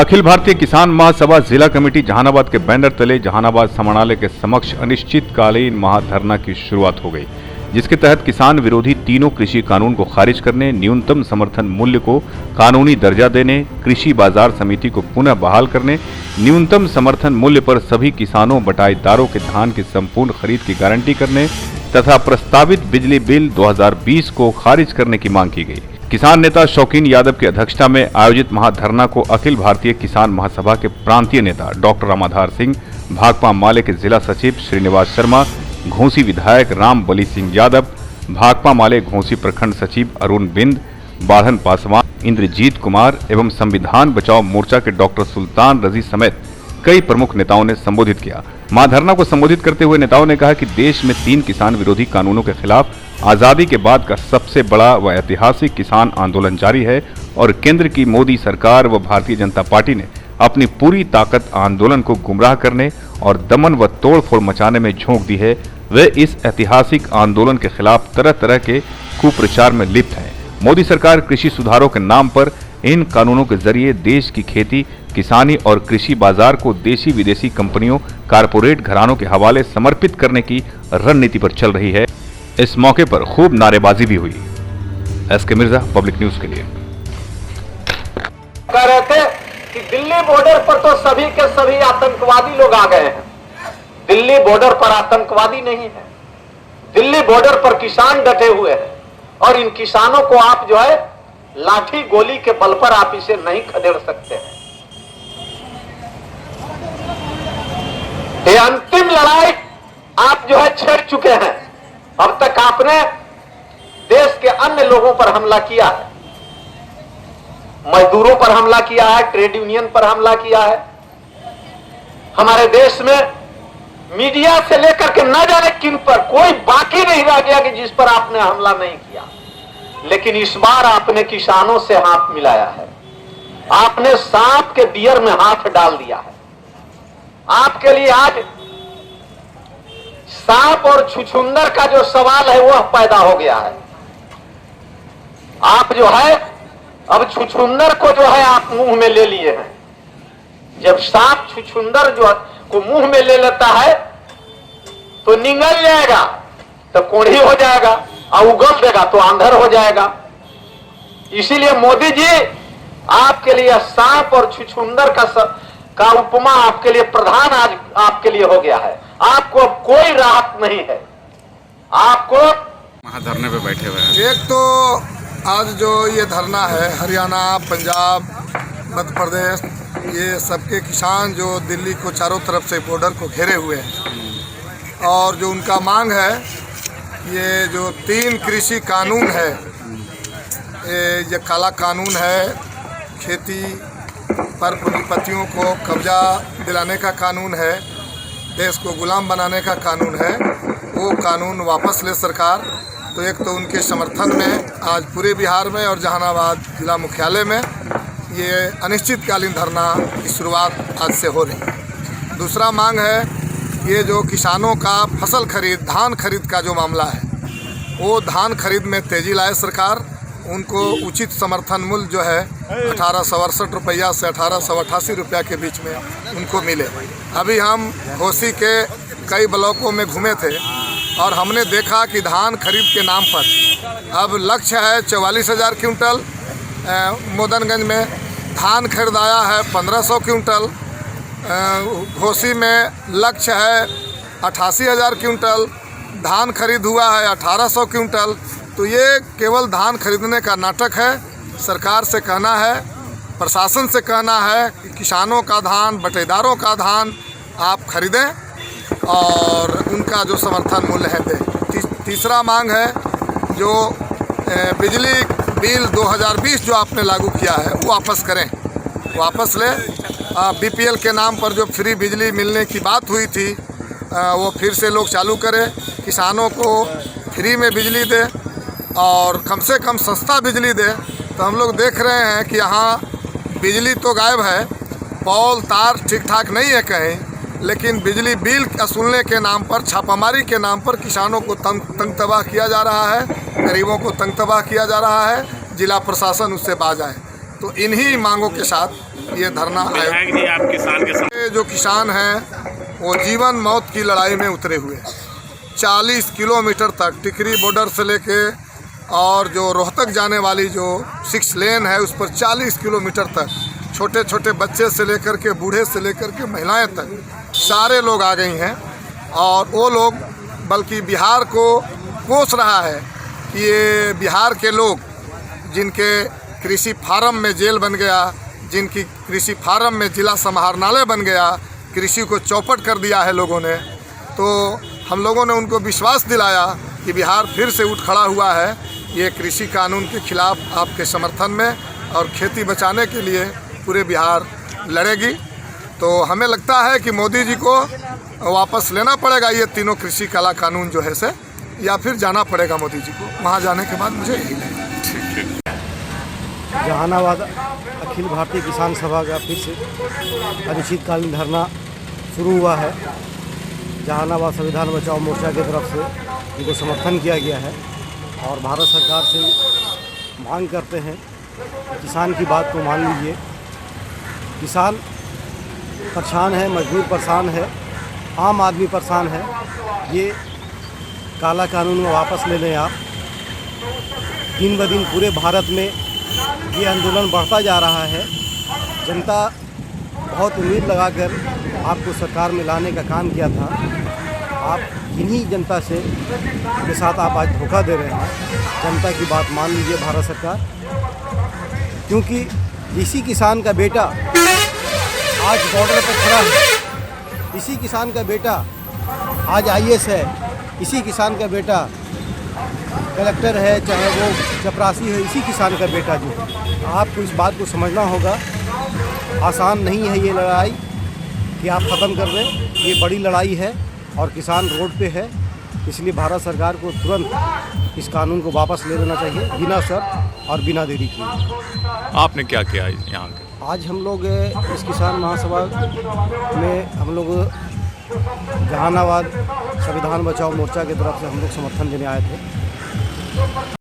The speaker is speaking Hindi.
अखिल भारतीय किसान महासभा जिला कमेटी जहानाबाद के बैनर तले जहानाबाद समाहरणालय के समक्ष अनिश्चितकालीन महाधरना की शुरुआत हो गई, जिसके तहत किसान विरोधी तीनों कृषि कानून को खारिज करने, न्यूनतम समर्थन मूल्य को कानूनी दर्जा देने, कृषि बाजार समिति को पुनः बहाल करने, न्यूनतम समर्थन मूल्य पर सभी किसानों बटाईदारों के धान की संपूर्ण खरीद की गारंटी करने तथा प्रस्तावित बिजली बिल 2020 को खारिज करने की मांग की गई। किसान नेता शौकीन यादव की अध्यक्षता में आयोजित महाधरना को अखिल भारतीय किसान महासभा के प्रांतीय नेता डॉक्टर रामाधार सिंह, भाकपा माले के जिला सचिव श्रीनिवास शर्मा, घोसी विधायक राम बली सिंह यादव, भाकपा माले घोसी प्रखंड सचिव अरुण बिंद, बाढ़न पासवान, इंद्रजीत कुमार एवं संविधान बचाओ मोर्चा के डॉक्टर सुल्तान रजी समेत कई प्रमुख नेताओं ने संबोधित किया। महाधरना को संबोधित करते हुए नेताओं ने कहा कि देश में 3 किसान विरोधी कानूनों के खिलाफ आजादी के बाद का सबसे बड़ा व ऐतिहासिक किसान आंदोलन जारी है और केंद्र की मोदी सरकार व भारतीय जनता पार्टी ने अपनी पूरी ताकत आंदोलन को गुमराह करने और दमन व तोड़फोड़ मचाने में झोंक दी है। वे इस ऐतिहासिक आंदोलन के खिलाफ तरह तरह के कुप्रचार में लिप्त हैं। मोदी सरकार कृषि सुधारों के नाम पर इन कानूनों के जरिए देश की खेती, किसानी और कृषि बाजार को देशी विदेशी कंपनियों, कारपोरेट घरानों के हवाले समर्पित करने की रणनीति पर चल रही है। इस मौके पर खूब नारेबाजी भी हुई। एसके मिर्जा, पब्लिक न्यूज के लिए। कह रहे थे कि दिल्ली बॉर्डर पर तो सभी के सभी आतंकवादी लोग आ गए हैं। दिल्ली बॉर्डर पर आतंकवादी नहीं है, दिल्ली बॉर्डर पर किसान डटे हुए हैं और इन किसानों को आप जो है लाठी गोली के बल पर आप इसे नहीं खदेड़ सकते हैं। ये अंतिम लड़ाई आप जो है छेड़ चुके हैं। अब तक आपने देश के अन्य लोगों पर हमला किया है, मजदूरों पर हमला किया है, ट्रेड यूनियन पर हमला किया है। हमारे देश में मीडिया से लेकर के न जाने किन पर कोई बाकी नहीं रह गया कि जिस पर आपने हमला नहीं किया। लेकिन इस बार आपने किसानों से हाथ मिलाया है, आपने सांप के बियर में हाथ डाल दिया है। आपके लिए आज सांप और छुछुंदर का जो सवाल है वह पैदा हो गया है। आप जो है अब छुछुंदर को जो है आप मुंह में ले लिए हैं। जब सांप छुछुंदर जो को मुंह में ले लेता है तो निगल जाएगा, तो कोढ़ी हो जाएगा, और उगल देगा तो अंधर हो जाएगा। इसीलिए मोदी जी आपके लिए सांप और छुछुंदर का उपमा आपके लिए प्रधान आज आपके लिए हो गया है। आपको अब कोई राहत नहीं है। आपको धरने पे बैठे हुए हैं। एक तो आज जो ये धरना है, हरियाणा, पंजाब, मध्य प्रदेश, ये सबके किसान जो दिल्ली को चारों तरफ से बॉर्डर को घेरे हुए हैं और जो उनका मांग है, ये जो 3 कृषि कानून है, ये काला कानून है, खेती पर पूंजीपतियों को कब्जा दिलाने का कानून है, देश को गुलाम बनाने का कानून है, वो कानून वापस ले सरकार। तो एक तो उनके समर्थन में आज पूरे बिहार में और जहानाबाद जिला मुख्यालय में ये अनिश्चितकालीन धरना की शुरुआत आज से हो रही है। दूसरा मांग है, ये जो किसानों का फसल खरीद, धान खरीद का जो मामला है, वो धान खरीद में तेज़ी लाए सरकार। उनको उचित समर्थन मूल्य जो है 1868 रुपया से 1888 रुपया के बीच में उनको मिले। अभी हम घोसी के कई ब्लॉकों में घूमे थे और हमने देखा कि धान खरीद के नाम पर अब लक्ष्य है 44,000 क्विंटल। मोदनगंज में धान खरीदाया है 1500 क्विंटल। घोसी में लक्ष्य है 88,000 क्विंटल। धान खरीद हुआ है 1800 क्विंटल। तो ये केवल धान खरीदने का नाटक है। सरकार से कहना है, प्रशासन से कहना है कि किसानों का धान, बटेदारों का धान आप खरीदें और उनका जो समर्थन मूल्य है दें। तीसरा मांग है, जो बिजली बिल 2020 जो आपने लागू किया है वो वापस करें, वापस लें। बीपीएल के नाम पर जो फ्री बिजली मिलने की बात हुई थी वो फिर से लोग चालू करें, किसानों को फ्री में बिजली दे और कम से कम सस्ता बिजली दे। तो हम लोग देख रहे हैं कि यहाँ बिजली तो गायब है, पोल तार ठीक ठाक नहीं है कहीं, लेकिन बिजली बिल वसूलने के नाम पर, छापामारी के नाम पर किसानों को तंग तबाह किया जा रहा है, गरीबों को तंग तबाह किया जा रहा है। जिला प्रशासन उससे बाज आए। तो इन्हीं मांगों के साथ ये धरना विधायक जी आप किसान के ये जो किसान हैं वो जीवन मौत की लड़ाई में उतरे हुए हैं। 40 किलोमीटर तक टिकरी बॉर्डर से लेके और जो रोहतक जाने वाली जो 6 लेन है उस पर 40 किलोमीटर तक छोटे छोटे बच्चे से लेकर के बूढ़े से लेकर के महिलाएं तक सारे लोग आ गई हैं। और वो लोग बल्कि बिहार को कोस रहा है कि ये बिहार के लोग जिनके कृषि फार्म में जेल बन गया, जिनकी कृषि फार्म में जिला समाहरणालय बन गया, कृषि को चौपट कर दिया है लोगों ने, तो हम लोगों ने उनको विश्वास दिलाया कि बिहार फिर से उठ खड़ा हुआ है ये कृषि कानून के खिलाफ आपके समर्थन में और खेती बचाने के लिए पूरे बिहार लड़ेगी। तो हमें लगता है कि मोदी जी को वापस लेना पड़ेगा ये तीनों कृषि काला कानून जो है से, या फिर जाना पड़ेगा मोदी जी को। वहाँ जाने के बाद मुझे यही लगेगा। जहानाबाद अखिल भारतीय किसान सभा का फिर से अनिश्चितकालीन धरना शुरू हुआ है। जहानाबाद संविधान बचाओ मोर्चा की तरफ से इनको समर्थन किया गया है और भारत सरकार से मांग करते हैं किसान की बात को मान लीजिए। किसान परेशान है, मजदूर परेशान है, आम आदमी परेशान है। ये काला कानून वापस ले लें आप। दिन ब दिन पूरे भारत में ये आंदोलन बढ़ता जा रहा है। जनता बहुत उम्मीद लगाकर आपको सरकार में लाने का काम किया था। आप इन्हीं जनता से के साथ आप आज धोखा दे रहे हैं। जनता की बात मान लीजिए भारत सरकार, क्योंकि इसी किसान का बेटा आज बॉर्डर पर खड़ा है, इसी किसान का बेटा आज IAS है, इसी किसान का बेटा कलेक्टर है, चाहे वो चपरासी है, इसी किसान का बेटा जो है। आपको इस बात को समझना होगा। आसान नहीं है ये लड़ाई कि आप ख़त्म कर दें। ये बड़ी लड़ाई है और किसान रोड पे है, इसलिए भारत सरकार को तुरंत इस कानून को वापस ले लेना चाहिए बिना शर्त और बिना देरी किए। आपने क्या किया यहाँ के? आज हम लोग इस किसान महासभा में हम लोग जहानाबाद संविधान बचाओ मोर्चा की तरफ से हम लोग समर्थन देने आए थे।